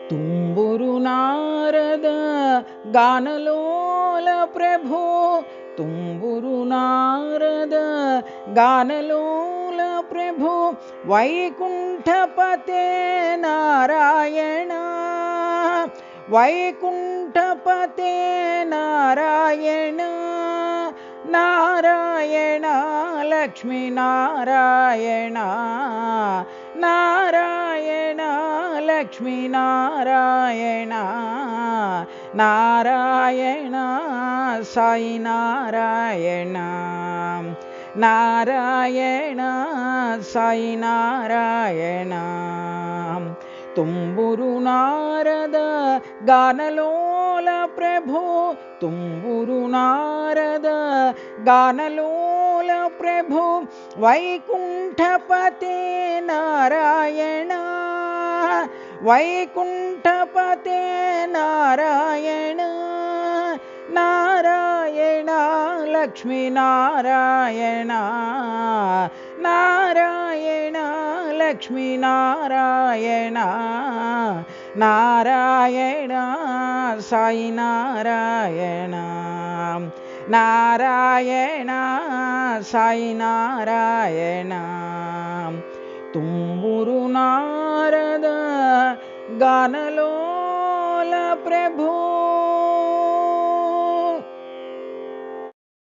तुम्बुरु नारद गानलोल प्रभु तुम्बुरु नारद गानलोल प्रभु वैकुंठपते नारायण वैकुंठपते नारायण नारायण लक्ष्मी नारायण नारायण लक्ष्मी नारायण नारायण साई नारायण नारायण साई नारायण तुम्बुरु नारद गानलोल प्रभु तुम्बुरु नारद गानलोल प्रभु वैकुंठपते नारायण वैकुंठपते नारायण नारायण लक्ष्मी नारायण नारायण लक्ष्मी नारायण नारायण साई नारायण नारायण साई नारायण तुम्बुरु नारद गानलोल प्रभु।